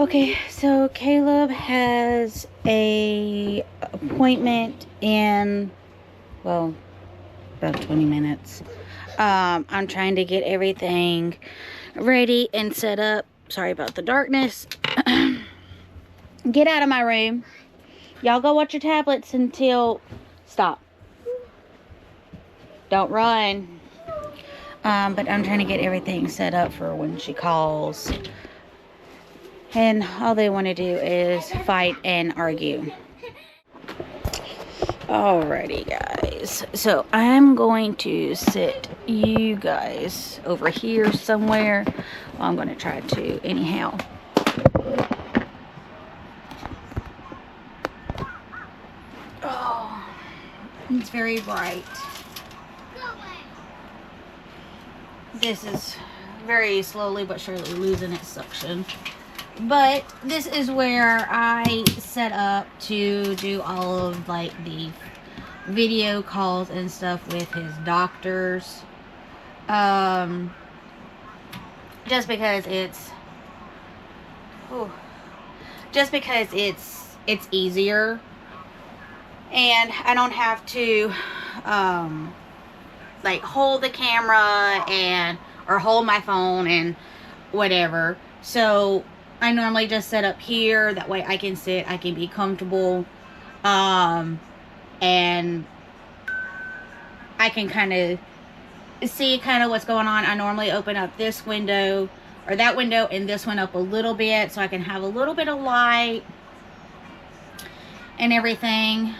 Okay, so Caleb has a appointment in, well, about 20 minutes. I'm trying to get everything ready and set up. Sorry about the darkness. Get out of my room. Y'all go watch your tablets until... Stop. Don't run. But I'm trying to get everything set up for when she calls. And all they want to do is fight and argue. Alrighty, guys. So I'm going to sit you guys over here somewhere. Well, I'm going to try to anyhow. Oh, it's very bright. This is very slowly but surely losing its suction. But this is where I set up to do all of like the video calls and stuff with his doctors. Just because it's it's easier, and I don't have to like hold the camera or hold my phone and whatever. So I normally just set up here. That way I can sit, I can be comfortable, and I can kind of see kind of what's going on. I normally open up this window or that window and this one up a little bit so I can have a little bit of light and everything.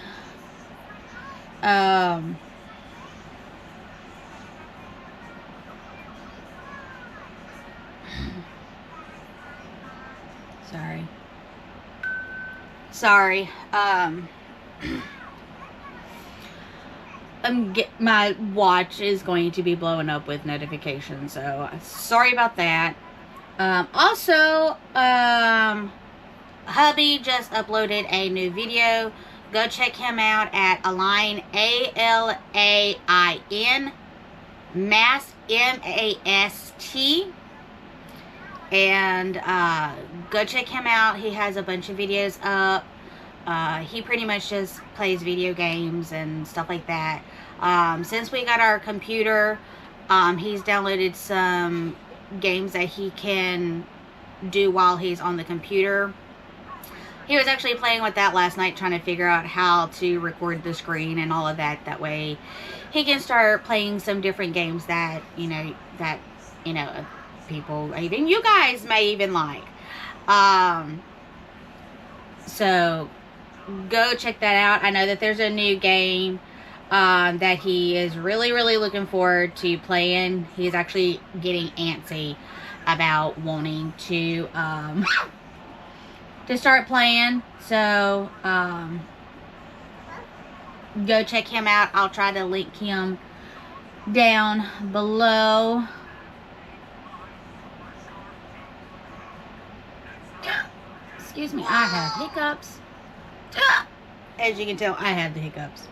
Sorry. My watch is going to be blowing up with notifications, so sorry about that. Also, hubby just uploaded a new video. Go check him out at Alain, A-L-A-I-N, Mast, M-A-S-T. And go check him out. He has a bunch of videos up. He pretty much just plays video games and stuff like that. Since we got our computer, he's downloaded some games that he can do while he's on the computer. He was actually playing with that last night, trying to figure out how to record the screen and all of that. That way he can start playing some different games that, people, even you guys, may even like. So go check that out. I know that there's a new game that he is really looking forward to playing. He's actually getting antsy about wanting to start playing. So go check him out. I'll try to link him down below. Excuse me, I have hiccups. As you can tell, I have the hiccups.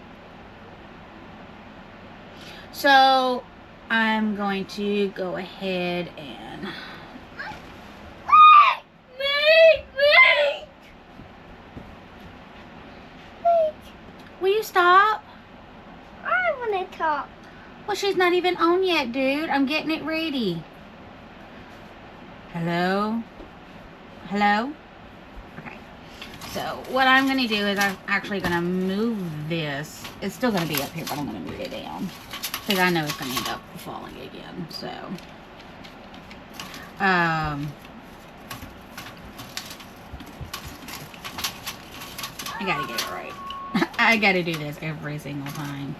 So I'm going to go ahead and wait. Will you stop? I want to talk. Well, she's not even on yet, dude. I'm getting it ready. Hello? Okay. So what I'm going to do is I'm actually going to move this. It's still going to be up here, but I'm going to move it down. Because I know it's going to end up falling again. So, I got to get it right. I got to do this every single time.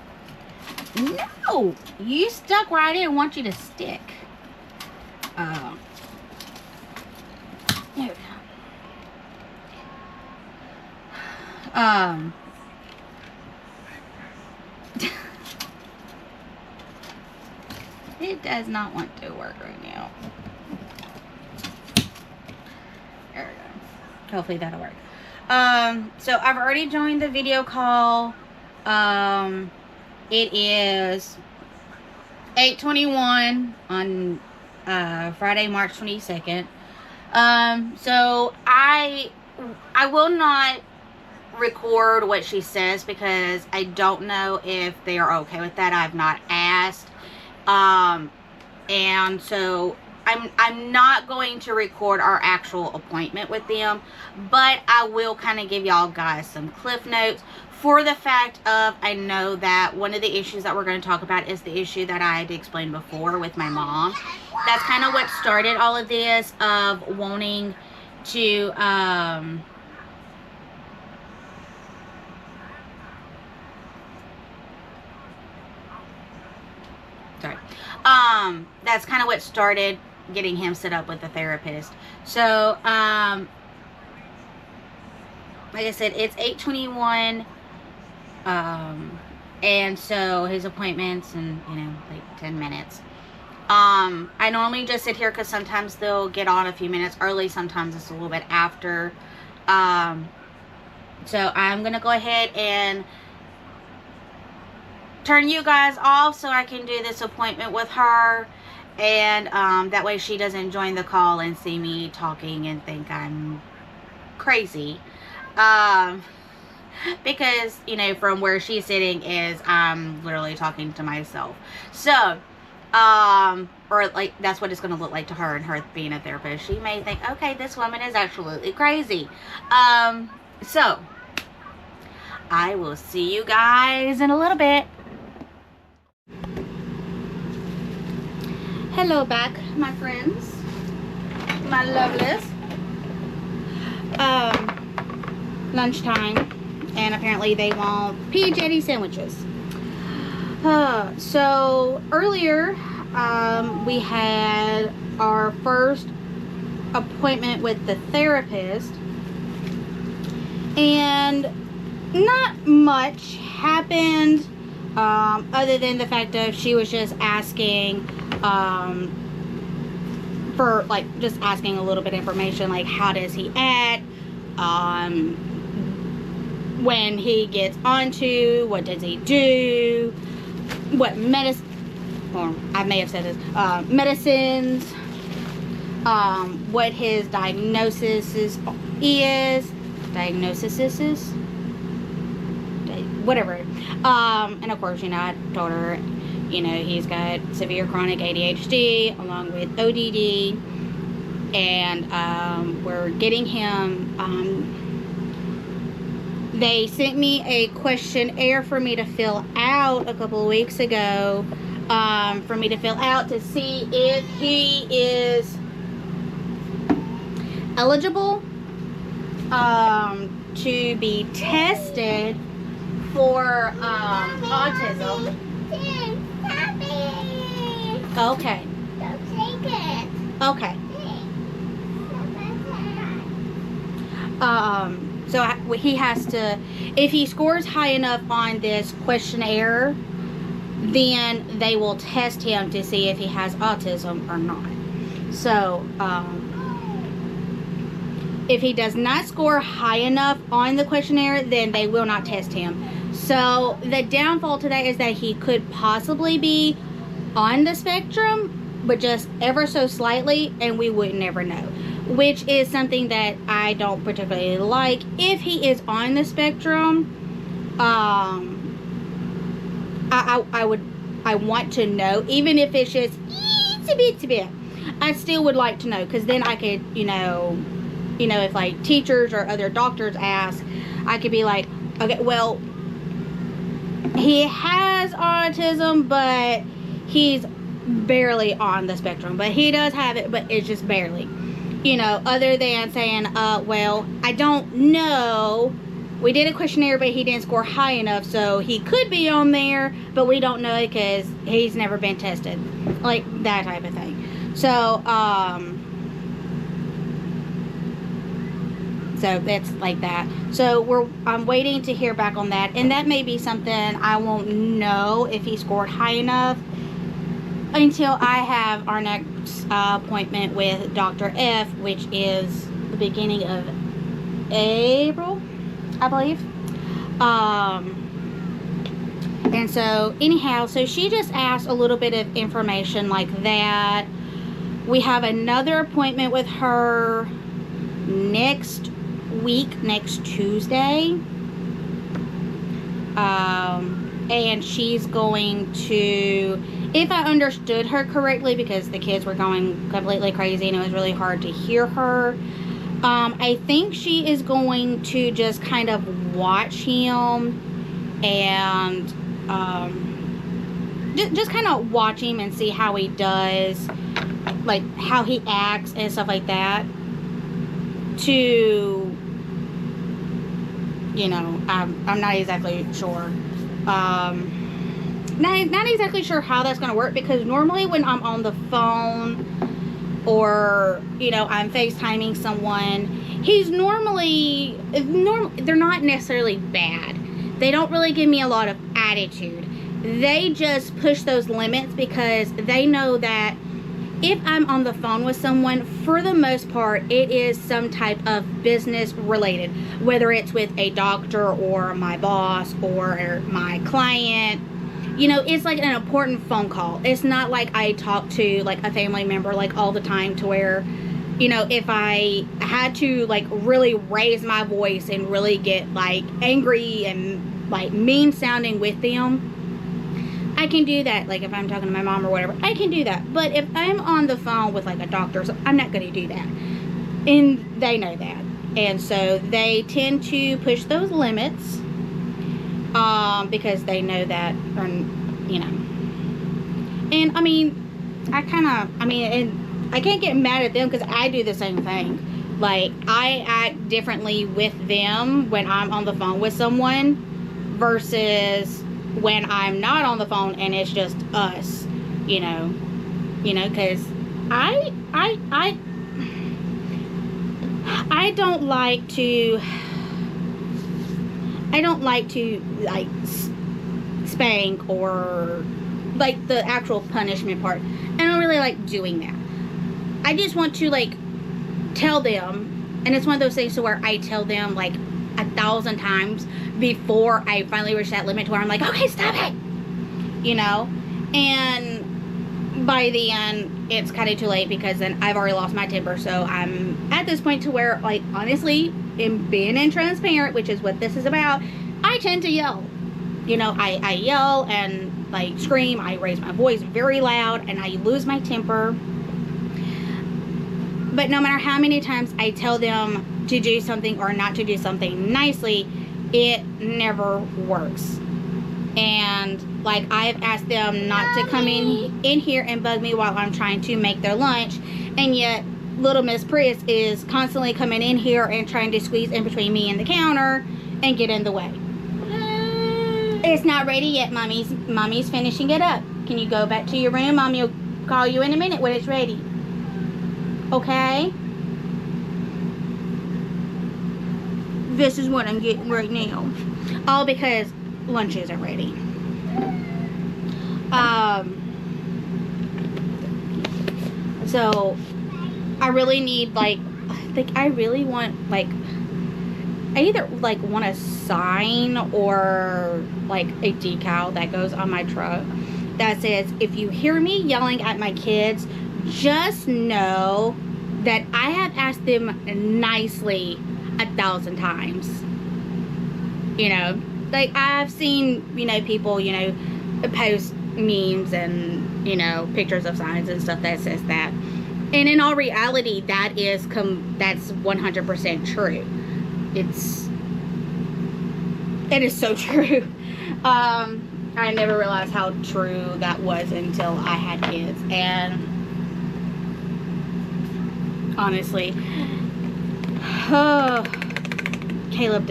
No! You stuck where I didn't want you to stick. There we go. It does not want to work right now. There we go. Hopefully that'll work. So I've already joined the video call. It is 8:21 on Friday, March 22nd. So I will not record what she says because I don't know if they are okay with that. I've not asked. And so I'm not going to record our actual appointment with them, but I will kind of give y'all guys some cliff notes for the fact of, I know that one of the issues that we're going to talk about is the issue that I had explained before with my mom. That's kind of what started all of this, of wanting to, that's kind of what started getting him set up with a therapist. So, like I said, it's 8:21, and so his appointment's in, like 10 minutes. I normally just sit here because sometimes they'll get on a few minutes early, sometimes it's a little bit after. So I'm gonna go ahead and turn you guys off so I can do this appointment with her, and that way she doesn't join the call and see me talking and think I'm crazy, because from where she's sitting is I'm literally talking to myself. So or like that's what it's going to look like to her, and her being a therapist, she may think, okay, this woman is absolutely crazy. So I will see you guys in a little bit. Hello back, my friends, my lovelies. Lunchtime, and apparently they want PJD sandwiches. So earlier, we had our first appointment with the therapist, and not much happened, other than the fact of she was just asking, for just asking a little bit of information, like how does he act, when he gets onto, what does he do, what medicine, or I may have said this, medicines, what his diagnosis is, whatever. And of course, I told her, he's got severe chronic ADHD along with ODD, and we're getting him, they sent me a questionnaire for me to fill out a couple of weeks ago, for me to fill out to see if he is eligible to be tested for autism. Okay. Okay. So he has to, if he scores high enough on this questionnaire, then they will test him to see if he has autism or not. So, if he does not score high enough on the questionnaire, then they will not test him. So, the downfall to that is that he could possibly be on the spectrum, but just ever so slightly, and we would never know. Which is something that I don't particularly like. If he is on the spectrum, I want to know, even if it's just itsy bit. I still would like to know, because then I could, if like teachers or other doctors ask, I could be like, okay, well, he has autism, but he's barely on the spectrum. But he does have it, but it's just barely. Other than saying, well, I don't know. We did a questionnaire, but he didn't score high enough, so he could be on there, but we don't know because he's never been tested. Like, that type of thing. So, so that's like that. So, I'm waiting to hear back on that, and that may be something I won't know if he scored high enough until I have our next appointment with Dr. F, which is the beginning of April, I believe. And so anyhow, so she just asked a little bit of information like that. We have another appointment with her next week, next Tuesday. And she's going to, if I understood her correctly, because the kids were going completely crazy and it was really hard to hear her, I think she is going to just kind of watch him and just kind of watch him and see how he does, like how he acts and stuff like that, to, you know, I'm not exactly sure. Not exactly sure how that's going to work, because normally when I'm on the phone or, you know, I'm FaceTiming someone, he's normally, they're not necessarily bad. They don't really give me a lot of attitude. They just push those limits because they know that if I'm on the phone with someone, for the most part, it is some type of business related, whether it's with a doctor or my boss or my client. You know, it's like an important phone call. It's not like I talk to like a family member like all the time, to where, you know, if I had to like really raise my voice and really get like angry and like mean sounding with them, I can do that. Like if I'm talking to my mom or whatever, I can do that. But if I'm on the phone with like a doctor, I'm not going to do that. And they know that. And so they tend to push those limits, because they know that, or, you know. And I mean, and I can't get mad at them, because I do the same thing. Like, I act differently with them when I'm on the phone with someone versus when I'm not on the phone and it's just us, you know, because I don't like to like spank or like the actual punishment part. I don't really like doing that. I just want to like tell them, and it's one of those things to where I tell them like 1,000 times before I finally reach that limit to where I'm like, okay, stop it, you know. And by the end, it's kind of too late, because then I've already lost my temper. So I'm at this point to where, like, honestly, in being transparent, which is what this is about, I tend to yell. You know, I yell and like scream. I raise my voice very loud and I lose my temper. But no matter how many times I tell them to do something or not to do something nicely, it never works. And like, I've asked them not to come in here and bug me while I'm trying to make their lunch, and yet little Miss Priss is constantly coming in here and trying to squeeze in between me and the counter and get in the way. It's not ready yet, mommy's finishing it up. Can you go back to your room? Mommy will call you in a minute when it's ready. Okay? This is what I'm getting right now. All because lunch isn't ready. So I really need, like, I really want, like, I either like want a sign or like a decal that goes on my truck that says, if you hear me yelling at my kids, just know that I have asked them nicely 1,000 times. You know, like, I've seen, you know, people, you know, post memes and, you know, pictures of signs and stuff that says that. And in all reality, that's 100% true. It is so true. I never realized how true that was until I had kids. And honestly, Kaleb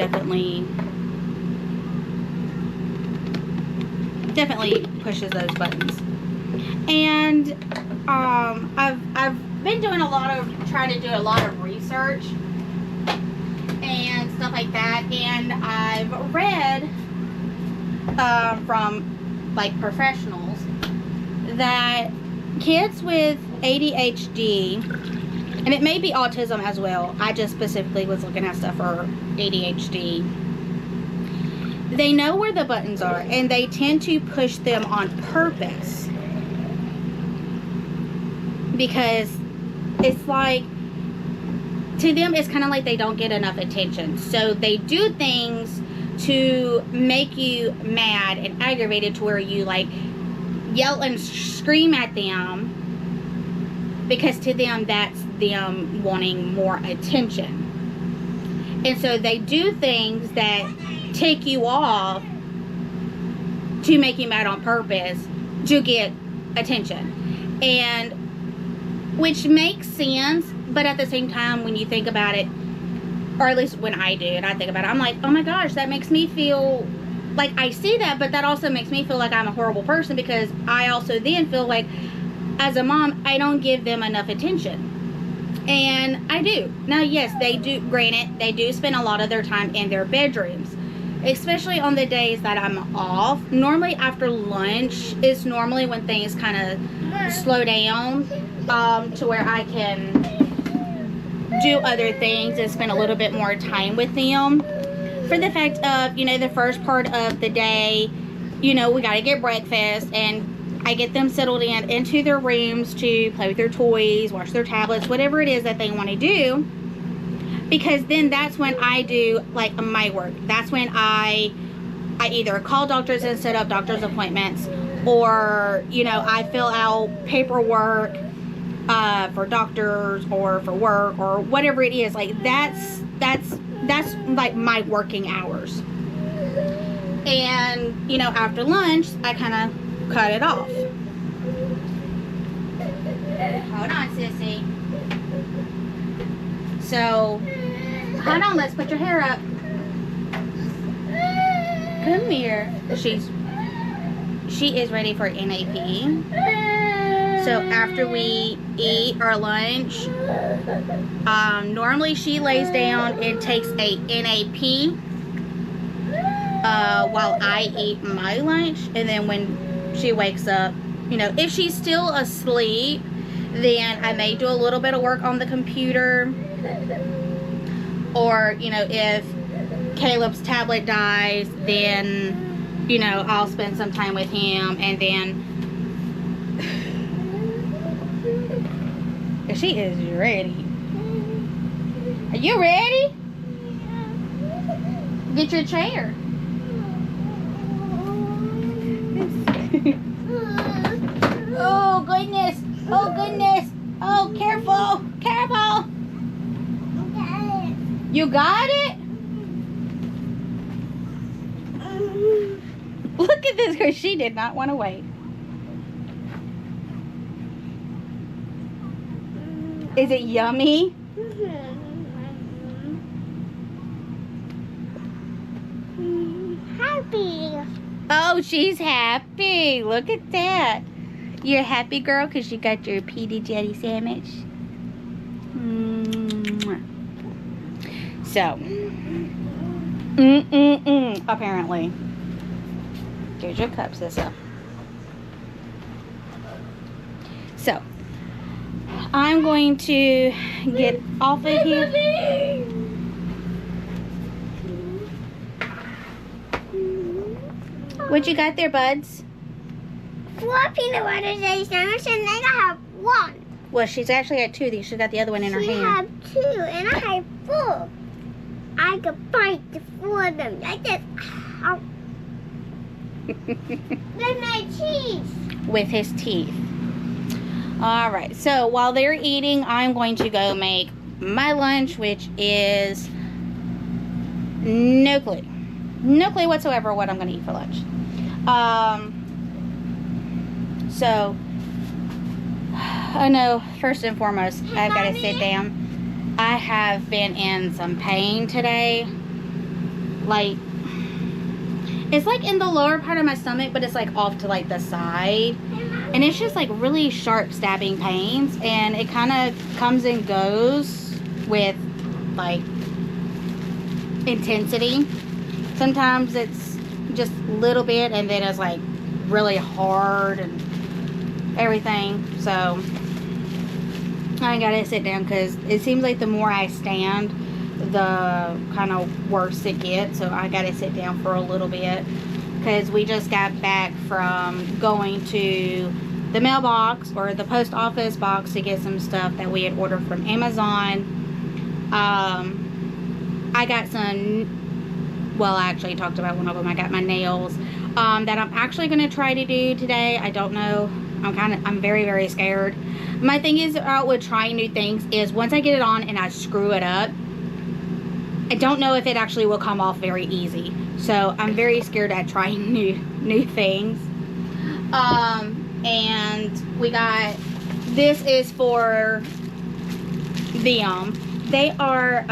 definitely pushes those buttons. And I've been doing trying to do a lot of research and stuff like that, and I've read from like professionals that kids with ADHD, and it may be autism as well, I just specifically was looking at stuff for ADHD, they know where the buttons are and they tend to push them on purpose because it's like, to them, it's kind of like they don't get enough attention. So they do things to make you mad and aggravated to where you like yell and scream at them, because to them that's them wanting more attention. And so they do things that tick you off to make you mad on purpose to get attention, and which makes sense. But at the same time, when you think about it, or at least when I do and I think about it, I'm like, oh my gosh, that makes me feel like, I see that, but that also makes me feel like I'm a horrible person, because I also then feel like, as a mom, I don't give them enough attention. And I do. Now, yes, they do, granted, they do spend a lot of their time in their bedrooms, especially on the days that I'm off. Normally after lunch is normally when things kind of slow down, to where I can do other things and spend a little bit more time with them. For the fact of, you know, the first part of the day, you know, we got to get breakfast, and I get them settled into their rooms to play with their toys, watch their tablets, whatever it is that they want to do. Because then that's when I do like my work. That's when I either call doctors and set up doctor's appointments, or, you know, I fill out paperwork for doctors or for work or whatever it is. Like that's like my working hours. And, you know, after lunch, I kind of cut it off. Hold on, sissy. So, hold on, let's put your hair up. Come here. She is ready for NAP. So after we eat our lunch, normally she lays down and takes a NAP while I eat my lunch. And then when she wakes up, you know, if she's still asleep, then I may do a little bit of work on the computer. Or, you know, if Caleb's tablet dies, then, you know, I'll spend some time with him. And then she is ready. Are you ready? Get your chair. Oh goodness. Oh goodness. Oh, careful. Careful. You got it? Look at this, because she did not want to wait. Is it yummy? Happy. Oh, she's happy. Look at that. You're a happy girl because you got your PD Jetty sandwich. So, apparently. Here's your cup, sister. So, I'm going to get off of here. What you got there, buds? 4 peanut butter jelly sandwiches, and then I have 1. Well, she's actually got 2 of these. She's got the other one in her hand. I have 2, and I have 4. I could bite the 4 of them like this. With my teeth. With his teeth. Alright, so while they're eating, I'm going to go make my lunch, which is no clue. No clue whatsoever what I'm going to eat for lunch. So, I know, first and foremost, I've got to sit down. I have been in some pain today. Like, it's like in the lower part of my stomach, but it's like off to like the side. And it's just like really sharp stabbing pains. And it kind of comes and goes with like intensity. Sometimes it's just a little bit, and then it's like really hard and everything. So I gotta sit down because it seems like the more I stand, the kind of worse it gets. So I gotta sit down for a little bit because we just got back from going to the mailbox or the post office box to get some stuff that we had ordered from Amazon. I got some, well, I actually talked about one of them. I got my nails that I'm actually going to try to do today. I don't know. I'm very, very scared. My thing is with trying new things is once I get it on and I screw it up, I don't know if it actually will come off very easy. So I'm very scared at trying new things. And we got, this is for them. They are,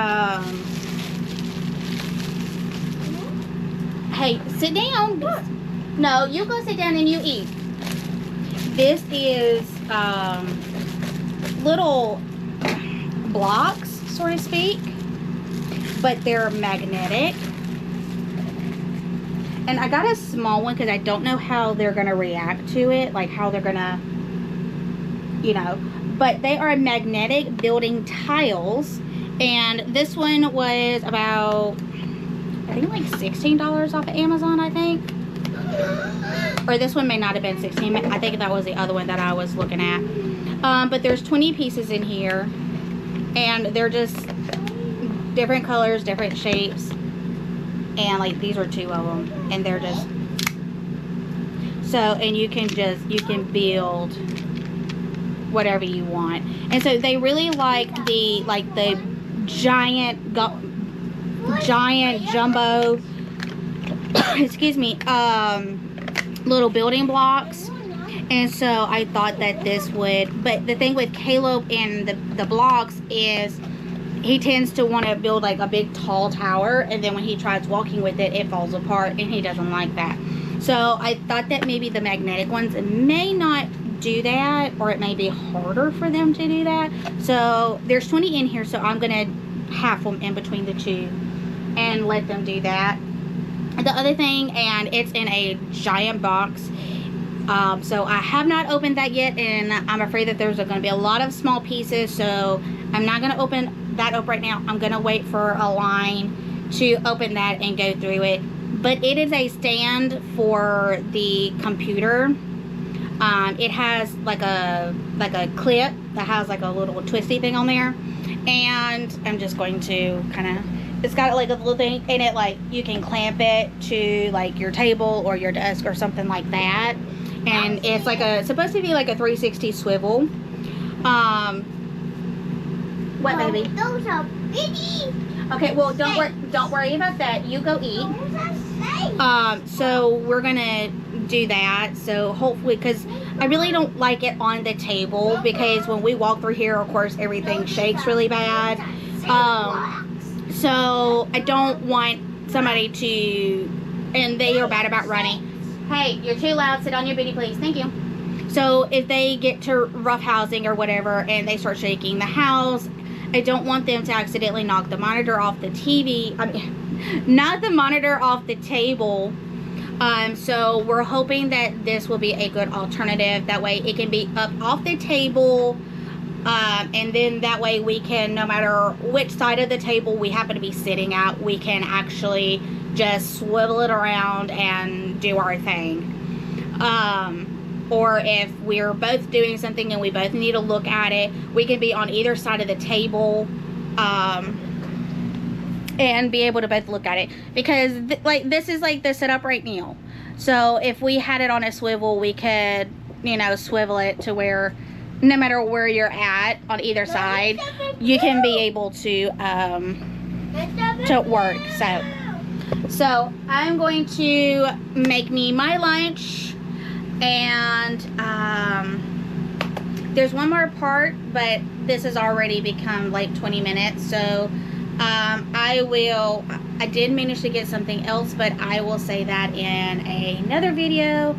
hey, sit down. No, you go sit down and you eat. This is little blocks, so to speak, but they're magnetic. And I got a small one because I don't know how they're going to react to it, like how they're going to, you know, but they are magnetic building tiles. And this one was about, I think like $16 off of Amazon, I think. Or this one may not have been $16. I think that was the other one that I was looking at. But there's 20 pieces in here. And they're just different colors, different shapes. And like these are 2 of them. And they're just... So, and you can build whatever you want. And so they really like the giant jumbo excuse me, little building blocks. And so I thought that this would, but the thing with Kaleb and the blocks is he tends to want to build like a big tall tower, and then when he tries walking with it, it falls apart, and he doesn't like that. So I thought that maybe the magnetic ones may not do that, or it may be harder for them to do that. So there's 20 in here, so I'm gonna half them in between the 2 and let them do that. The other thing, and it's in a giant box, so I have not opened that yet, and I'm afraid that there's going to be a lot of small pieces, so I'm not going to open that up right now. I'm going to wait for a line to open that and go through it. But it is a stand for the computer. It has like a clip that has like a little twisty thing on there, and I'm just going to kind of, it's got like a little thing in it, like you can clamp it to like your table or your desk or something like that. And it's like supposed to be like a 360 swivel. What, baby? Those are biggie. Okay, well don't worry about that. You go eat. So we're gonna do that. So hopefully, because I really don't like it on the table, because when we walk through here, of course, everything shakes really bad. So I don't want somebody to, and they are bad about running. Hey, you're too loud. Sit on your booty, please. Thank you. So if they get to roughhousing or whatever and they start shaking the house, I don't want them to accidentally knock the monitor off the TV. I mean, not the monitor off the table. So we're hoping that this will be a good alternative. That way it can be up off the table. And then that way we can, no matter which side of the table we happen to be sitting at, we can actually just swivel it around and do our thing. Or if we're both doing something and we both need to look at it, we can be on either side of the table, and be able to both look at it. Because like this is like the setup right now. So if we had it on a swivel, we could, you know, swivel it to where no matter where you're at on either side, you can be able to work. So I'm going to make me my lunch, and there's one more part, but this has already become like 20 minutes, so I did manage to get something else, but I will say that in another video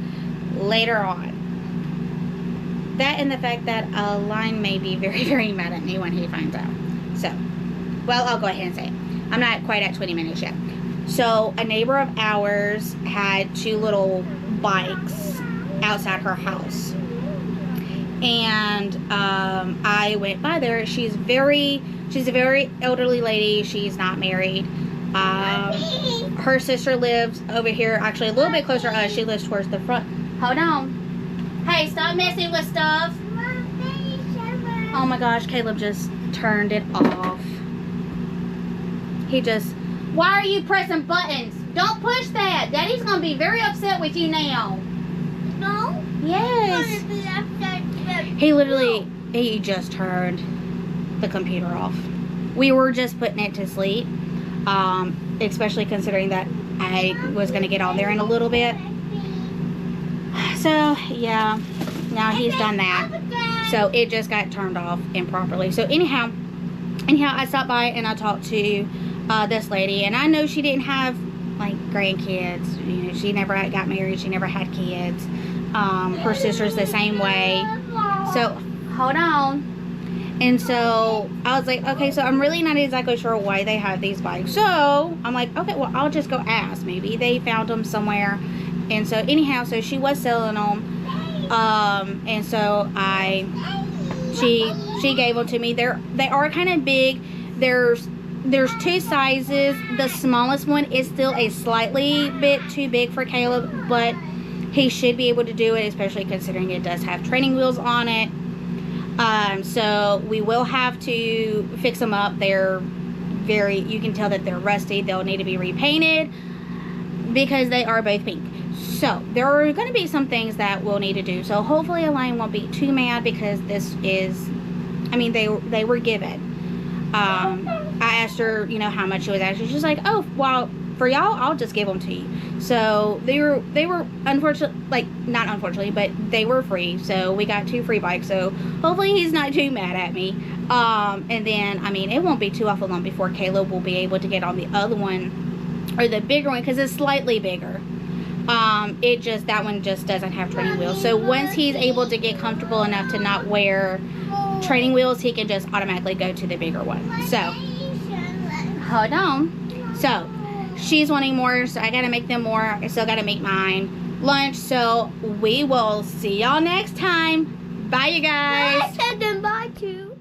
later on. That and the fact that Line may be very, very mad at me when he finds out. So, well, I'll go ahead and say it. I'm not quite at 20 minutes yet. So, a neighbor of ours had 2 little bikes outside her house. And I went by there. She's a very elderly lady. She's not married. Her sister lives over here, actually a little bit closer to us. She lives towards the front. Hold on. Hey, stop messing with stuff. Oh my gosh, Caleb just turned it off. Why are you pressing buttons? Don't push that. Daddy's going to be very upset with you now. No? Yes. He just turned the computer off. We were just putting it to sleep. Especially considering that I was going to get on there in a little bit. So, yeah. Now he's done that. So it just got turned off improperly. So anyhow, I stopped by and I talked to this lady, and I know she didn't have like grandkids. You know, she never got married. She never had kids. Her sister's the same way. So hold on. And so I was like, okay, so I'm really not exactly sure why they have these bikes. So I'm like, okay, well, I'll just go ask. Maybe they found them somewhere. And so anyhow, so she was selling them. And so she gave them to me. They are kind of big. There's two sizes. The smallest one is still a slightly bit too big for Caleb, but he should be able to do it, especially considering it does have training wheels on it. So we will have to fix them up. They're you can tell that they're rusty. They'll need to be repainted because they are both pink. So there are going to be some things that we'll need to do. So hopefully Elaine won't be too mad, because this is, I mean, they were given. I asked her, you know, how much it was actually. She's like, oh, well, for y'all, I'll just give them to you. So they were unfortunately, like, not unfortunately, but they were free. So we got 2 free bikes. So hopefully he's not too mad at me. And then, I mean, it won't be too awful long before Caleb will be able to get on the other one, or the bigger one, because it's slightly bigger. That one just doesn't have training wheels. So once he's able to get comfortable enough to not wear training wheels, he can just automatically go to the bigger one. So hold on. So she's wanting more, so I gotta make them more. I still gotta make mine lunch. So we will see y'all next time. Bye, you guys. I said them bye too.